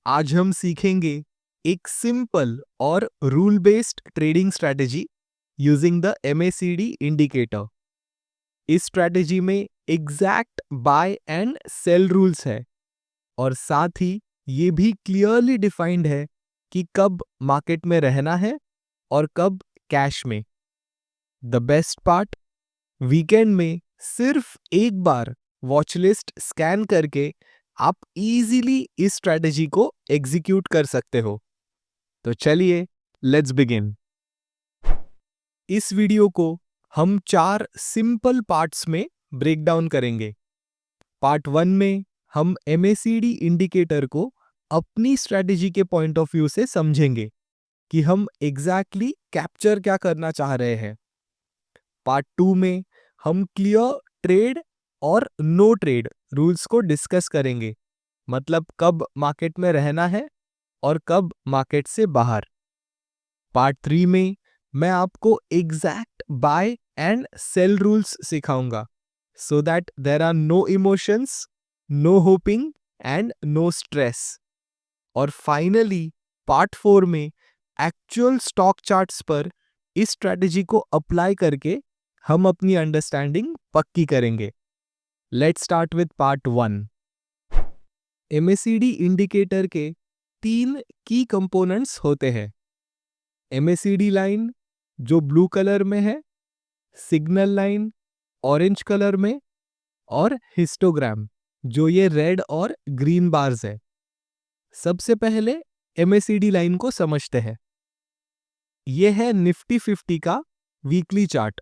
आज हम सीखेंगे एक सिंपल और rule based trading strategy using the MACD indicator. इस स्ट्रैटेजी में exact buy and sell rules है और साथ ही ये भी क्लियरली डिफाइंड है कि कब मार्केट में रहना है और कब कैश में। द बेस्ट पार्ट, वीकेंड में सिर्फ एक बार वॉच लिस्ट स्कैन करके आप इजीली इस स्ट्रैटेजी को एग्जीक्यूट कर सकते हो। तो चलिए लेट्स बिगिन। इस वीडियो को हम 4 सिंपल पार्ट्स में ब्रेक डाउन करेंगे। पार्ट 1 में हम MACD इंडिकेटर को अपनी स्ट्रैटेजी के पॉइंट ऑफ व्यू से समझेंगे कि हम एग्जैक्टली कैप्चर क्या करना चाह रहे हैं। पार्ट 2 में हम क्लियर ट्रेड और नो ट्रेड रूल्स को डिस्कस करेंगे, मतलब कब मार्केट में रहना है और कब मार्केट से बाहर। पार्ट 3 में मैं आपको exact buy and sell rules सिखाऊंगा so that there are no emotions, no hoping and no stress. और फाइनली पार्ट 4 में एक्चुअल स्टॉक चार्ट्स पर इस स्ट्रैटेजी को अप्लाई करके हम अपनी अंडरस्टैंडिंग पक्की करेंगे। Let's start with part 1। MACD indicator के 3 की कंपोनेंट्स होते हैं। MACD लाइन जो ब्लू कलर में है, सिग्नल लाइन ऑरेंज कलर में और हिस्टोग्राम जो ये रेड और ग्रीन बार्स है। सबसे पहले MACD लाइन को समझते हैं। यह है निफ्टी 50 का वीकली चार्ट।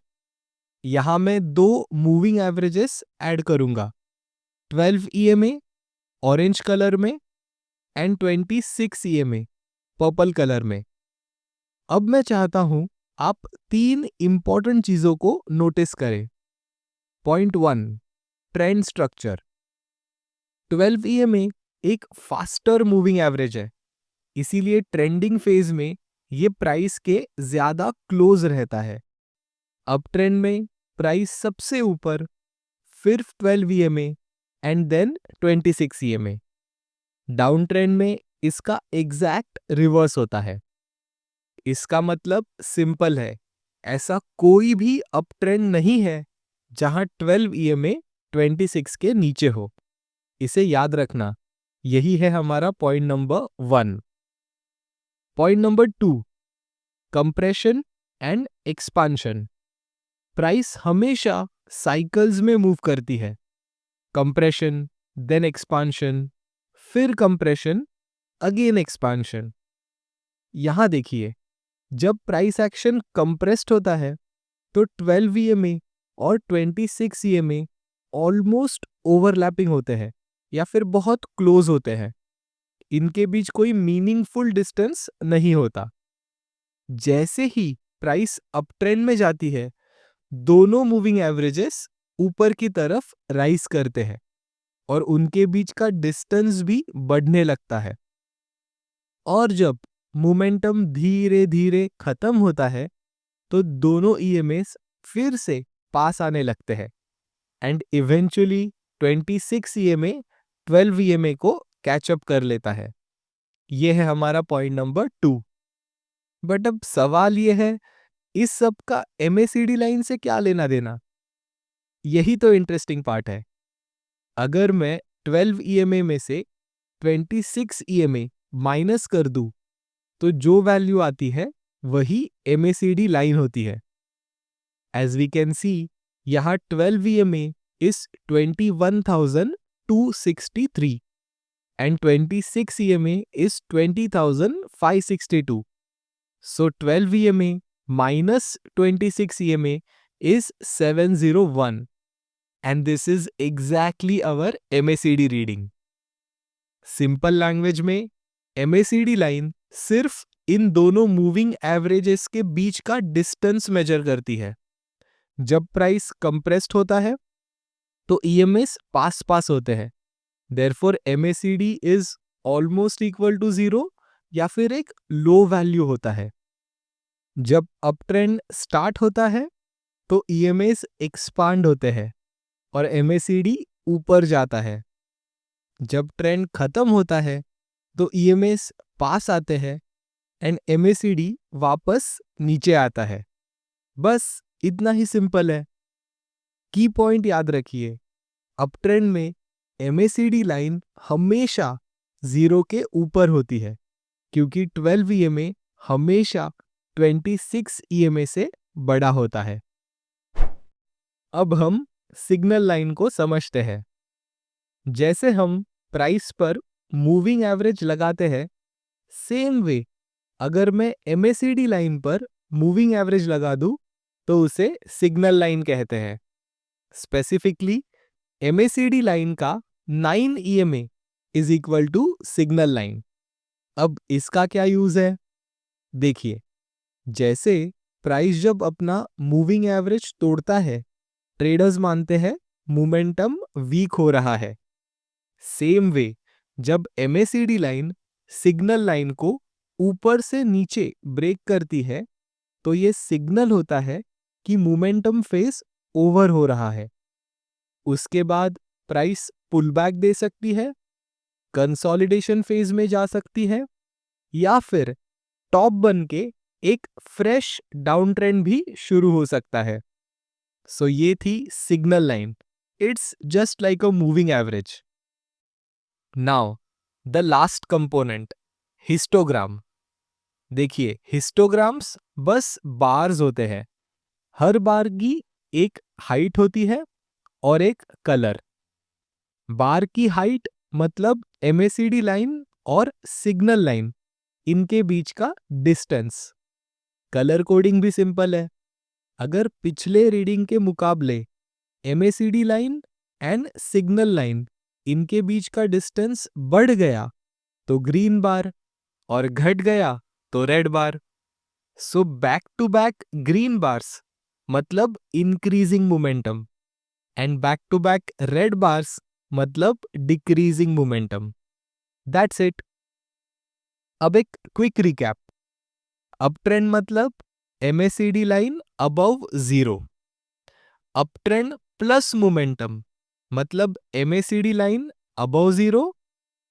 यहां मैं 2 मूविंग एवरेजेस ऐड करूंगा, 12 EMA ऑरेंज कलर में एंड 26 EMA पर्पल कलर में। अब मैं चाहता हूं आप 3 इंपॉर्टेंट चीजों को नोटिस करें। Point 1, trend structure. 12 EMA एक फास्टर मूविंग एवरेज है, इसीलिए ट्रेंडिंग फेज में ये प्राइस के ज्यादा क्लोज रहता है। अप ट्रेंड में प्राइस सबसे ऊपर, फिर 12 EMA and then 26 EMA। Down trend में इसका एग्जैक्ट रिवर्स होता है। इसका मतलब सिंपल है, ऐसा कोई भी अप ट्रेंड नहीं है जहां 12 EMA 26 के नीचे हो। इसे याद रखना, यही है हमारा point number 1। Point number 2, compression and expansion. Price हमेशा साइकिल्स में मूव करती है। कंप्रेशन, देन एक्सपांशन, फिर कंप्रेशन, अगेन एक्सपांशन। यहां देखिए, जब प्राइस एक्शन कंप्रेस्ड होता है तो 12 EMA और 26 EMA ऑलमोस्ट ओवरलैपिंग होते हैं या फिर बहुत क्लोज होते हैं। इनके बीच कोई मीनिंगफुल डिस्टेंस नहीं होता। जैसे ही प्राइस अप ट्रेंड में जाती है, दोनों मूविंग एवरेजेस ऊपर की तरफ राइज करते हैं और उनके बीच का डिस्टेंस भी बढ़ने लगता है। और जब मोमेंटम धीरे धीरे खत्म होता है तो दोनों EMAs फिर से पास आने लगते हैं एंड इवेंचुअली 26 EMA 12 EMA को कैचअप कर लेता है। यह है हमारा पॉइंट नंबर 2। बट अब सवाल यह है, इस सब का MACD लाइन से क्या लेना देना? यही तो इंटरेस्टिंग पार्ट है। अगर मैं 12 EMA में से 26 EMA माइनस कर दूं तो जो वैल्यू आती है वही MACD लाइन होती है। एज वी कैन सी, यहाँ 12 EMA is 21,263 and 26 EMA is 20,562. So 12 EMA minus 26 EMA is 701 and this is exactly our MACD reading. Simple language में MACD लाइन सिर्फ इन दोनों मूविंग एवरेजेस के बीच का डिस्टेंस मेजर करती है। जब प्राइस कंप्रेस्ड होता है तो EMAs पास पास होते हैं, therefore MACD is almost equal to 0 या फिर एक लो वैल्यू होता है। जब अप ट्रेंड स्टार्ट होता है तो EMAs एक्सपांड होते हैं और MACD ऊपर जाता है। जब ट्रेंड खत्म होता है तो ईएमएस पास आते हैं एंड एमएसीडी वापस नीचे आता है। बस इतना ही सिंपल है। की पॉइंट याद रखिए, अप ट्रेंड में एमएसीडी लाइन हमेशा 0 के ऊपर होती है, क्योंकि 12 ईएमए हमेशा 26 ईएमए से बड़ा होता है। अब हम सिग्नल लाइन को समझते हैं। जैसे हम प्राइस पर मूविंग एवरेज लगाते हैं, सेम वे अगर मैं एमएसीडी लाइन पर मूविंग एवरेज लगा दूं तो उसे सिग्नल लाइन कहते हैं। स्पेसिफिकली एमएसीडी लाइन का 9 EMA is equal to signal line. अब इसका क्या यूज है? देखिए, जैसे प्राइस जब अपना मूविंग एवरेज तोड़ता है, ट्रेडर्स मानते हैं मोमेंटम वीक हो रहा है। सेम वे जब एमएसीडी लाइन सिग्नल लाइन को ऊपर से नीचे ब्रेक करती है, तो ये सिग्नल होता है कि मोमेंटम फेज ओवर हो रहा है। उसके बाद प्राइस पुल बैक दे सकती है, कंसोलिडेशन फेज में जा सकती है, या फिर टॉप बन के एक फ्रेश डाउन ट्रेंड भी शुरू हो सकता है। सो ये थी signal line. It's just like a moving average. Now the last component, histogram. देखिए, हिस्टोग्राम्स बस बार्स होते हैं। हर बार की एक हाइट होती है और एक कलर। बार की हाइट मतलब एमएसीडी लाइन और सिग्नल लाइन, इनके बीच का डिस्टेंस। कलर कोडिंग भी सिंपल है। अगर पिछले रीडिंग के मुकाबले MACD line and signal line, इनके बीच का डिस्टेंस बढ़ गया तो ग्रीन बार, और घट गया तो red bar. So back to back green bars मतलब increasing momentum, and back to back red bars मतलब डिक्रीजिंग मोमेंटम। That's it. अब एक क्विक रिकैप। अप ट्रेंड मतलब MACD line above 0। Up trend plus momentum मतलब MACD line above 0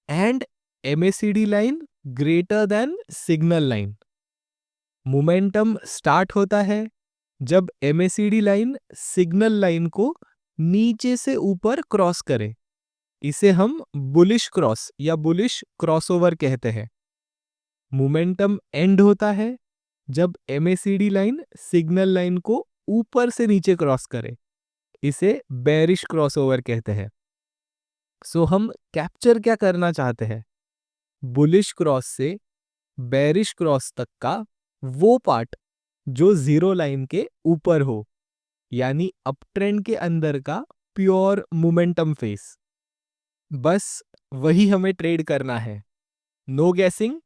and MACD line greater than signal line. Momentum start होता है जब MACD line signal line को नीचे से ऊपर क्रॉस करे। इसे हम बुलिश क्रॉस या बुलिश क्रॉसओवर कहते हैं। मोमेंटम एंड होता है जब एमएसीडी लाइन सिग्नल लाइन को ऊपर से नीचे क्रॉस करे। इसे बेरिश क्रॉसओवर कहते हैं। सो हम कैप्चर क्या करना चाहते हैं? बुलिश क्रॉस से बेरिश क्रॉस तक का वो पार्ट जो 0 लाइन के ऊपर हो, यानी अप ट्रेंड के अंदर का प्योर मोमेंटम फेस। बस वही हमें ट्रेड करना है। No guessing,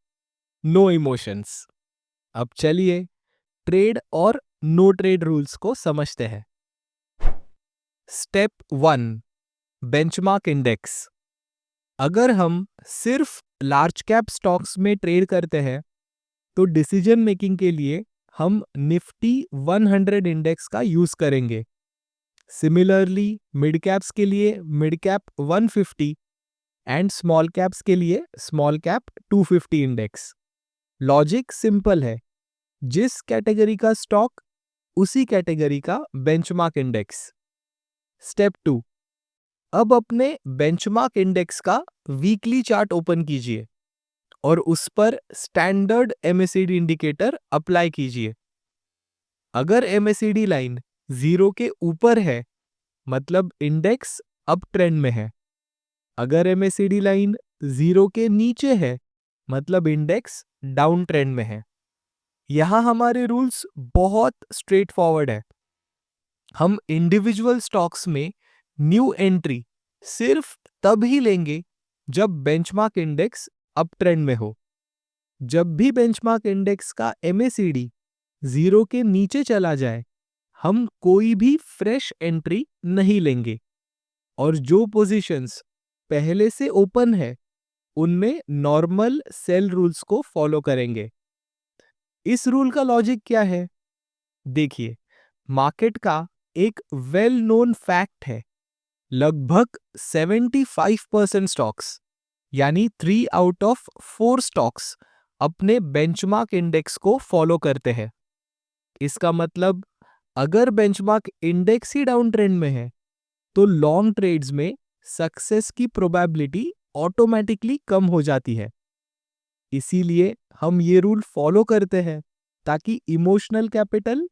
no emotions. अब चलिए ट्रेड और नो ट्रेड रूल्स को समझते हैं। Step 1, benchmark index. अगर हम सिर्फ लार्ज कैप स्टॉक्स में ट्रेड करते हैं तो डिसीजन मेकिंग के लिए हम निफ्टी 100 इंडेक्स का यूज करेंगे। सिमिलरली मिड कैप्स के लिए mid cap 150 and small caps के लिए small cap 250 index. Logic simple है, जिस कैटेगरी का स्टॉक उसी कैटेगरी का बेंचमार्क इंडेक्स। स्टेप 2, अब अपने बेंचमार्क इंडेक्स का वीकली चार्ट ओपन कीजिए और उस पर स्टैंडर्ड एमएसीडी इंडिकेटर अप्लाई कीजिए। अगर एमएसीडी लाइन 0 के ऊपर है मतलब इंडेक्स अप ट्रेंड में है। अगर एमएसीडी लाइन 0 के नीचे है मतलब इंडेक्स डाउन ट्रेंड में है। यहां हमारे रूल्स बहुत स्ट्रेट फॉरवर्ड है। हम इंडिविजुअल स्टॉक्स में न्यू एंट्री सिर्फ तब ही लेंगे जब बेंचमार्क इंडेक्स अप ट्रेंड में हो। जब भी बेंचमार्क इंडेक्स का एमएसीडी 0 के नीचे चला जाए, हम कोई भी फ्रेश एंट्री नहीं लेंगे, और जो पोजीशंस पहले से ओपन है उनमें नॉर्मल सेल रूल्स को फॉलो करेंगे। इस रूल का लॉजिक क्या है? देखिए, मार्केट का एक वेल नोन फैक्ट है, लगभग 75% स्टॉक्स यानी 3 आउट ऑफ 4 स्टॉक्स अपने बेंचमार्क इंडेक्स को फॉलो करते हैं। इसका मतलब अगर बेंचमार्क इंडेक्स ही डाउन ट्रेंड में है तो लॉन्ग ट्रेड्स में सक्सेस की प्रोबेबिलिटी ऑटोमेटिकली कम हो जाती है। इसीलिए हम ये रूल फॉलो करते हैं ताकि emotional capital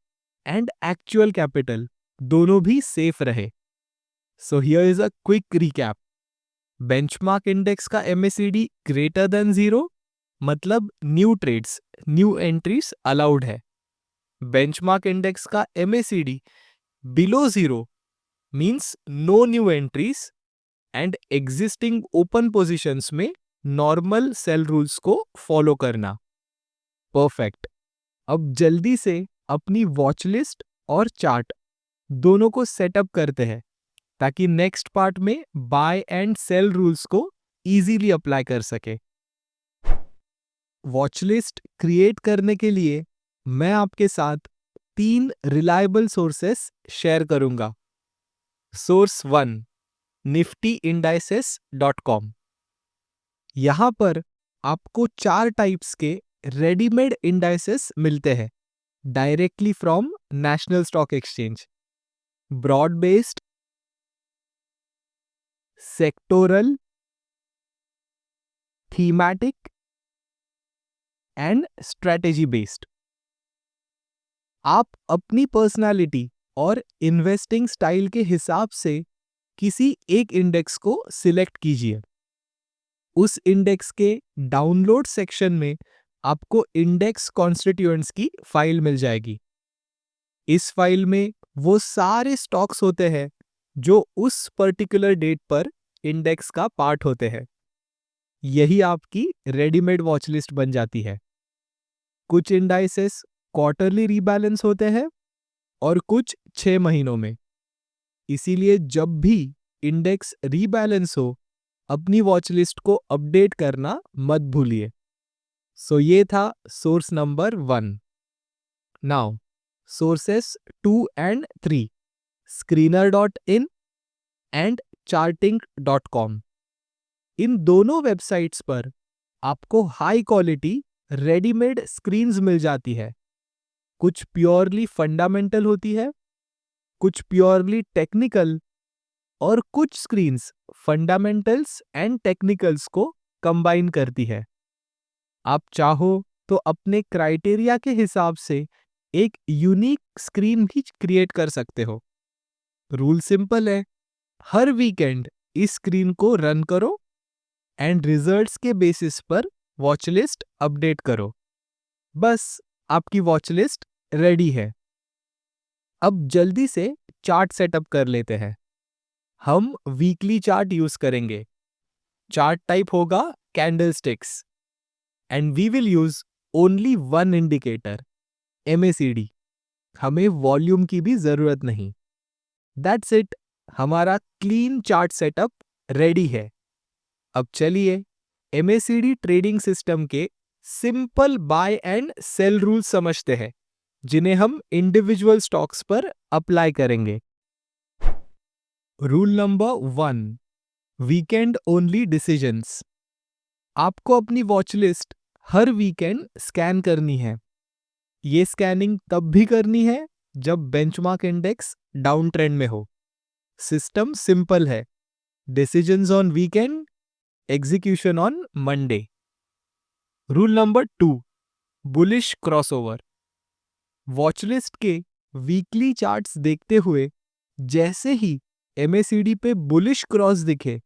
and actual capital दोनों भी सेफ रहे। So here is a quick recap. Benchmark index का MACD ग्रेटर देन 0 मतलब new trades, new entries allowed है। बेंचमार्क इंडेक्स का MACD below 0 means no new entries and existing open positions में normal sell rules को follow करना। Perfect. अब जल्दी से अपनी वॉच लिस्ट और चार्ट दोनों को सेटअप करते हैं ताकि नेक्स्ट पार्ट में बाय एंड सेल रूल्स को इजीली अप्लाई कर सके। वॉच लिस्ट क्रिएट करने के लिए मैं आपके साथ 3 रिलायबल सोर्सेस शेयर करूंगा। Source 1 niftyindices.com। यहां पर आपको 4 टाइप्स के रेडीमेड इंडाइसेस मिलते हैं directly from National Stock Exchange. Broad based, sectoral, thematic and strategy based. आप अपनी पर्सनालिटी और इन्वेस्टिंग स्टाइल के हिसाब से किसी एक इंडेक्स को सिलेक्ट कीजिए। उस इंडेक्स के डाउनलोड सेक्शन में आपको इंडेक्स कॉन्स्टिट्यूएंट्स की फाइल मिल जाएगी। इस फाइल में वो सारे स्टॉक्स होते हैं जो उस पर्टिकुलर डेट पर इंडेक्स का पार्ट होते हैं। यही आपकी रेडीमेड वॉच लिस्ट बन जाती है। कुछ इंडाइसेस क्वार्टरली रीबैलेंस होते हैं और कुछ 6 महीनों में। इसीलिए जब भी इंडेक्स रीबैलेंस हो अपनी वॉच लिस्ट को अपडेट करना मत भूलिए। सो ये था source number 1। Now sources 2 and 3 screener.in and charting.com। इन दोनों वेबसाइट्स पर आपको हाई क्वालिटी रेडीमेड स्क्रीन्स मिल जाती है। कुछ प्योरली फंडामेंटल होती है, कुछ प्योरली टेक्निकल और कुछ स्क्रीन्स फंडामेंटल्स एंड टेक्निकल्स को कंबाइन करती है। आप चाहो तो अपने क्राइटेरिया के हिसाब से एक यूनिक स्क्रीन भी क्रिएट कर सकते हो। रूल सिंपल है, हर वीकेंड इस स्क्रीन को रन करो एंड रिजल्ट्स के बेसिस पर वॉच लिस्ट अपडेट करो। बस आपकी वॉच लिस्ट रेडी है। अब जल्दी से चार्ट सेटअप कर लेते हैं। हम वीकली चार्ट यूज करेंगे। चार्ट टाइप होगा candlesticks and we will use only one indicator MACD। हमें वॉल्यूम की भी जरूरत नहीं। दैट्स इट, हमारा क्लीन चार्ट सेटअप रेडी है। अब चलिए MACD ट्रेडिंग सिस्टम के simple buy and sell rule समझते हैं जिन्हें हम इंडिविजुअल स्टॉक्स पर अप्लाई करेंगे। Rule number 1 weekend only decisions. आपको अपनी वॉच लिस्ट हर वीकेंड स्कैन करनी है। ये स्कैनिंग तब भी करनी है जब बेंचमार्क इंडेक्स डाउन ट्रेंड में हो। सिस्टम सिंपल है, decisions on weekend, execution on Monday. Rule number 2 bullish crossover. Watchlist के वीकली चार्ट्स देखते हुए जैसे ही MACD पे बुलिश क्रॉस दिखे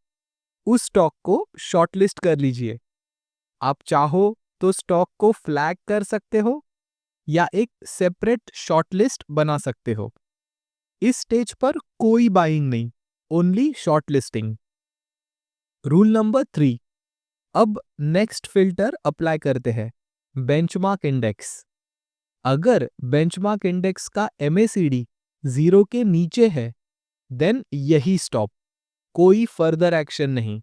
उस स्टॉक को शॉर्टलिस्ट कर लीजिए। आप चाहो तो स्टॉक को फ्लैग कर सकते हो या एक सेपरेट शॉर्टलिस्ट बना सकते हो। इस स्टेज पर कोई बाइंग नहीं, ओनली शॉर्टलिस्टिंग। रूल नंबर 3 अब नेक्स्ट फिल्टर अप्लाई करते हैं, बेंचमार्क इंडेक्स। अगर बेंचमार्क इंडेक्स का MACD 0 के नीचे है देन यही स्टॉप, कोई फर्दर एक्शन नहीं।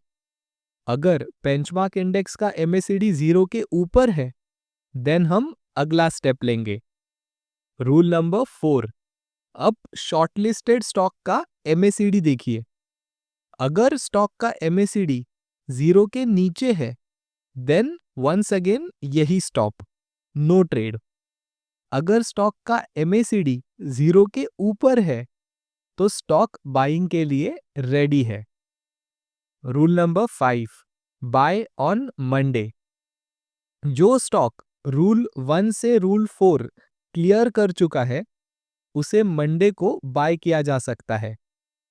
अगर बेंचमार्क इंडेक्स का MACD 0 के ऊपर है देन हम अगला स्टेप लेंगे। रूल नंबर 4 अब शॉर्टलिस्टेड स्टॉक का MACD देखिए। अगर स्टॉक का MACD जीरो के नीचे है, देन वंस अगेन यही स्टॉप, नो ट्रेड। अगर स्टॉक का MACD जीरो के ऊपर है तो स्टॉक बाइंग के लिए रेडी है। Rule number 5, buy on Monday. जो स्टॉक रूल 1 से रूल 4 क्लियर कर चुका है उसे मंडे को बाय किया जा सकता है।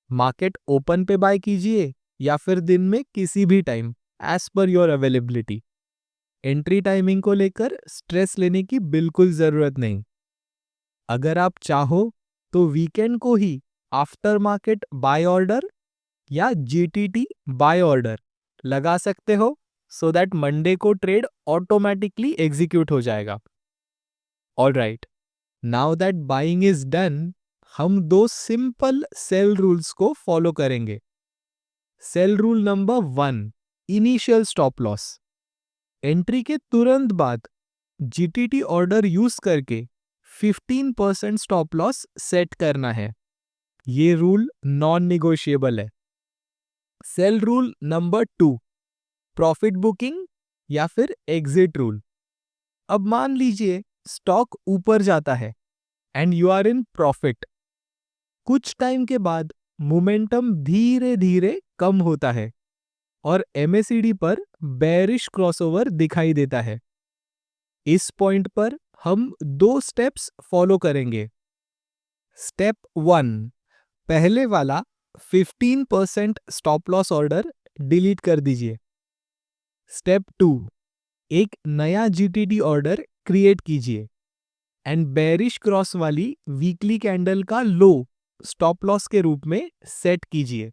मार्केट ओपन पे बाय कीजिए या फिर दिन में किसी भी time, as per your availability. Entry timing को लेकर स्ट्रेस लेने की बिल्कुल जरूरत नहीं। अगर आप चाहो तो वीकेंड को ही आफ्टर मार्केट बाय ऑर्डर या GTT बाय ऑर्डर लगा सकते हो, सो दैट मंडे को ट्रेड ऑटोमेटिकली एग्जीक्यूट हो जाएगा। Alright, now that buying is done, हम दो सिंपल सेल रूल्स को फॉलो करेंगे। Sell rule number 1, initial stop loss. Entry के तुरंत बाद GTT ऑर्डर यूज करके 15% स्टॉप लॉस सेट करना है। ये रूल नॉन निगोशिएबल है। Sell rule number 2, profit booking या फिर एग्जिट रूल। अब मान लीजिए स्टॉक ऊपर जाता है and you are in profit. कुछ टाइम के बाद मोमेंटम धीरे धीरे कम होता है और MACD पर बेरिश क्रॉसओवर दिखाई देता है। इस पॉइंट पर हम दो स्टेप्स फॉलो करेंगे। स्टेप 1, पहले वाला 15% स्टॉप लॉस ऑर्डर डिलीट कर दीजिए। स्टेप 2, एक नया GTT ऑर्डर क्रिएट कीजिए एंड बेरिश क्रॉस वाली वीकली कैंडल का लो स्टॉप लॉस के रूप में सेट कीजिए।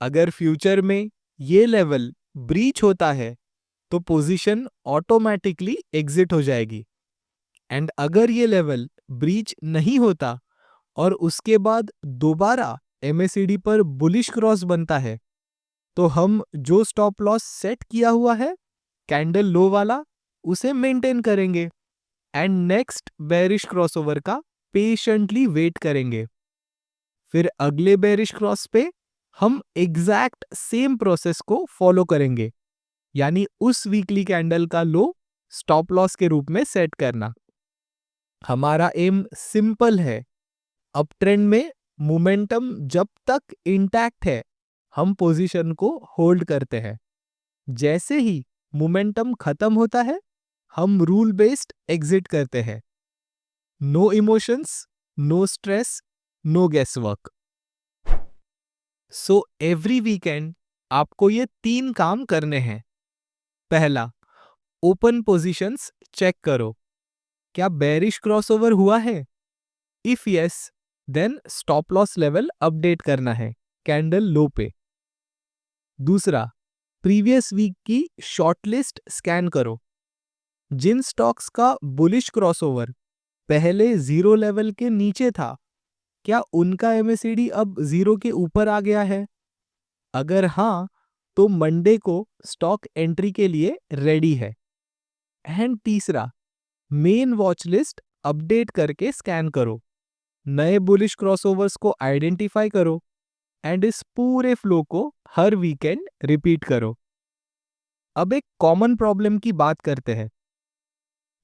अगर फ्यूचर में ये लेवल ब्रीच होता है तो पोजीशन ऑटोमेटिकली एग्जिट हो जाएगी, एंड अगर ये लेवल ब्रीच नहीं होता और उसके बाद दोबारा MACD पर बुलिश क्रॉस बनता है तो हम जो स्टॉप लॉस सेट किया हुआ है कैंडल लो वाला, उसे मेंटेन करेंगे एंड नेक्स्ट बेरिश क्रॉसओवर का पेशेंटली वेट करेंगे। फिर अगले बेरिश क्रॉस पे हम एग्जैक्ट सेम प्रोसेस को फॉलो करेंगे, यानी उस वीकली कैंडल का लो स्टॉप लॉस के रूप में सेट करना। हमारा एम सिंपल है, अप ट्रेंड में मोमेंटम जब तक इंटैक्ट है हम पोजीशन को होल्ड करते हैं। जैसे ही मोमेंटम खत्म होता है हम रूल बेस्ड एग्जिट करते हैं। No emotions, no stress, no guess work. So every weekend आपको ये 3 काम करने हैं। पहला, ओपन पोजीशंस चेक करो, क्या बेरिश क्रॉसओवर हुआ है? If yes, then stop loss level update करना है कैंडल लो पे। दूसरा, प्रीवियस वीक की शॉर्टलिस्ट स्कैन करो। जिन स्टॉक्स का बुलिश क्रॉसओवर पहले जीरो लेवल के नीचे था, क्या उनका MACD अब जीरो के ऊपर आ गया है? अगर हाँ, तो मंडे को स्टॉक एंट्री के लिए रेडी है। एंड तीसरा, मेन वॉच लिस्ट अपडेट करके स्कैन करो, नए बुलिश क्रॉसओवर्स को आइडेंटिफाई करो एंड इस पूरे फ्लो को हर वीकेंड रिपीट करो। अब एक कॉमन प्रॉब्लम की बात करते हैं।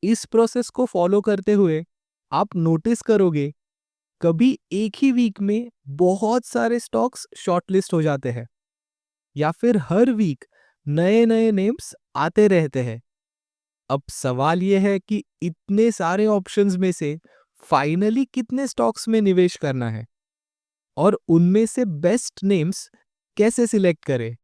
इस प्रोसेस को फॉलो करते हुए आप नोटिस करोगे कभी एक ही वीक में बहुत सारे स्टॉक्स शॉर्टलिस्ट हो जाते हैं या फिर हर वीक नए नए नेम्स आते रहते हैं। अब सवाल यह है कि इतने सारे ऑप्शंस में से फाइनली कितने स्टॉक्स में निवेश करना है और उनमें से बेस्ट नेम्स कैसे सिलेक्ट करें।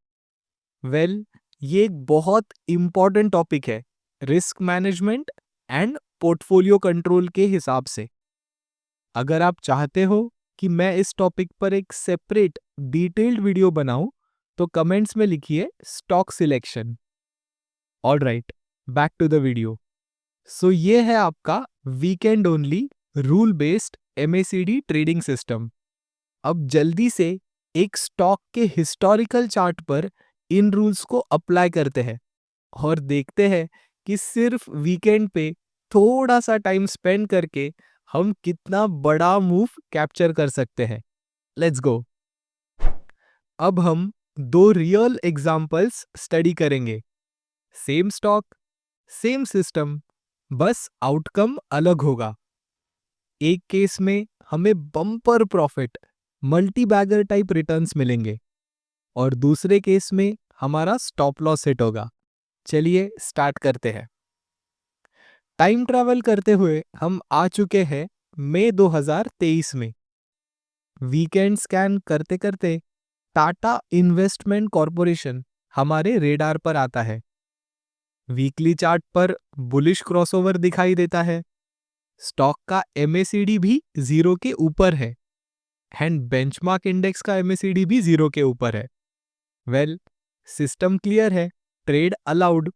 वेल, ये एक बहुत इंपॉर्टेंट टॉपिक है risk management and portfolio control के हिसाब से। अगर आप चाहते हो कि मैं इस टॉपिक पर एक सेपरेट डिटेल्ड वीडियो बनाऊं तो कमेंट्स में लिखिए stock selection. Alright, back to the video. So ये है आपका weekend only rule based MACD trading system. अब जल्दी से एक स्टॉक के हिस्टोरिकल चार्ट पर इन रूल्स को अप्लाई करते हैं और देखते हैं कि सिर्फ वीकेंड पे थोड़ा सा टाइम स्पेंड करके हम कितना बड़ा मूव कैप्चर कर सकते हैं। Let's go. अब हम दो रियल एग्जाम्पल्स स्टडी करेंगे। सेम स्टॉक, सेम सिस्टम, बस आउटकम अलग होगा। एक केस में हमें bumper profit, multi bagger type returns मिलेंगे और दूसरे केस में हमारा स्टॉप लॉस हिट होगा। चलिए स्टार्ट करते हैं। टाइम ट्रैवल करते हुए हम आ चुके हैं मई 2023 में। वीकेंड स्कैन करते करते टाटा इन्वेस्टमेंट कॉरपोरेशन हमारे रेडार पर आता है। वीकली चार्ट पर बुलिश क्रॉसओवर दिखाई देता है। स्टॉक का एमएसीडी भी जीरो के ऊपर है एंड बेंचमार्क इंडेक्स का एमएसीडी भी जीरो के ऊपर है। वेल, सिस्टम क्लियर है, ट्रेड अलाउड।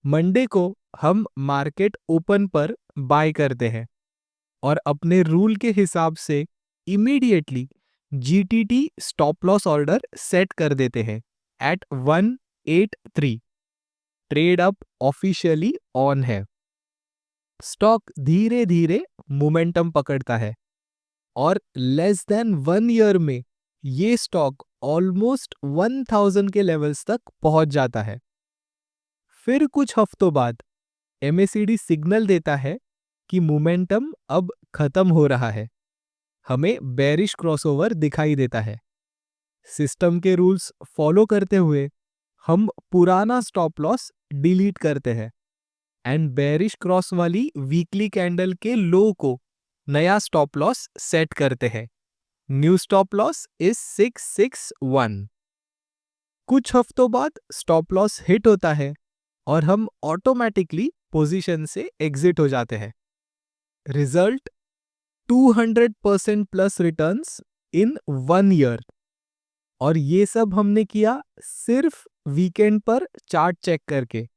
मंडे को हम मार्केट ओपन पर बाय करते हैं और अपने रूल के हिसाब से immediately GTT stop loss order set कर देते हैं at 183। Trade up officially on है। स्टॉक धीरे धीरे मोमेंटम पकड़ता है और लेस देन 1 ईयर में ये स्टॉक ऑलमोस्ट 1000 के लेवल्स तक पहुंच जाता है। फिर कुछ हफ्तों बाद एमएसीडी सिग्नल देता है कि मोमेंटम अब खत्म हो रहा है। हमें बेरिश क्रॉसओवर दिखाई देता है। सिस्टम के रूल्स फॉलो करते हुए हम पुराना स्टॉप लॉस डिलीट करते हैं एंड बेरिश क्रॉस वाली वीकली कैंडल के लो को नया स्टॉप लॉस सेट करते हैं। New stop loss is 661। कुछ हफ्तों बाद स्टॉप लॉस हिट होता है और हम ऑटोमेटिकली पोजीशन से एग्जिट हो जाते हैं। Result 200% plus returns in 1 year. और ये सब हमने किया सिर्फ वीकेंड पर चार्ट चेक करके,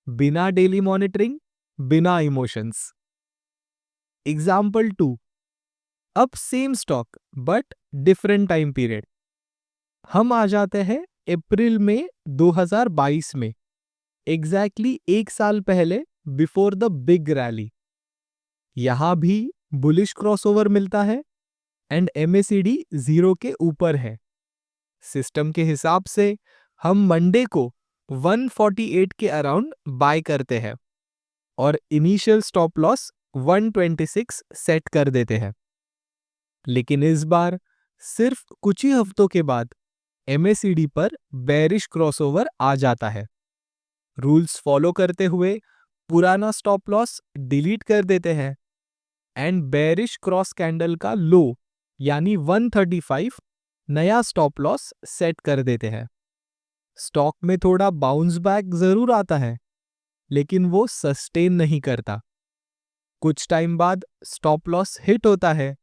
बिना डेली मॉनिटरिंग, बिना इमोशंस। एग्जाम्पल 2, अब same stock but different time period. हम आ जाते हैं अप्रैल में 2022 में, एग्जैक्टली 1 साल पहले, बिफोर द बिग रैली। यहां भी बुलिश क्रॉसओवर मिलता है एंड एमएसीडी जीरो के ऊपर है। सिस्टम के हिसाब से हम मंडे को 148 के अराउंड बाय करते हैं और इनिशियल स्टॉप लॉस 126 सेट कर देते हैं। लेकिन इस बार सिर्फ कुछ ही हफ्तों के बाद एमएसीडी पर बेरिश क्रॉसओवर आ जाता है। रूल्स फॉलो करते हुए पुराना स्टॉप लॉस डिलीट कर देते हैं एंड बेरिश क्रॉस कैंडल का लो यानी 135 नया स्टॉप लॉस सेट कर देते हैं। स्टॉक में थोड़ा बाउंस बैक जरूर आता है, लेकिन वो सस्टेन नहीं करता। कुछ टाइम बाद स्टॉप लॉस हिट होता है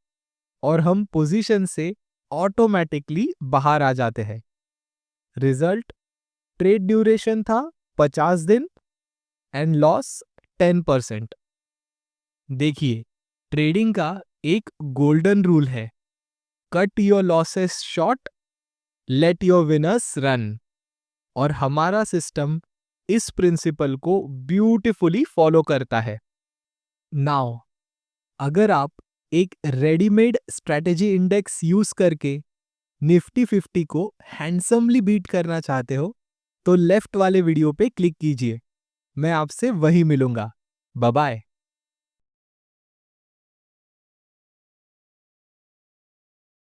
और हम पोजीशन से ऑटोमेटिकली बाहर आ जाते हैं। रिजल्ट, ट्रेड ड्यूरेशन था 50 दिन एंड लॉस 10%। देखिए, ट्रेडिंग का एक गोल्डन रूल है, cut your losses short, let your winners run. और हमारा सिस्टम इस प्रिंसिपल को ब्यूटीफुली फॉलो करता है। नाउ, अगर आप एक रेडीमेड स्ट्रेटेजी इंडेक्स यूज करके निफ्टी 50 को हैंडसमली बीट करना चाहते हो तो लेफ्ट वाले वीडियो पे क्लिक कीजिए। मैं आपसे वही मिलूंगा। Bye bye.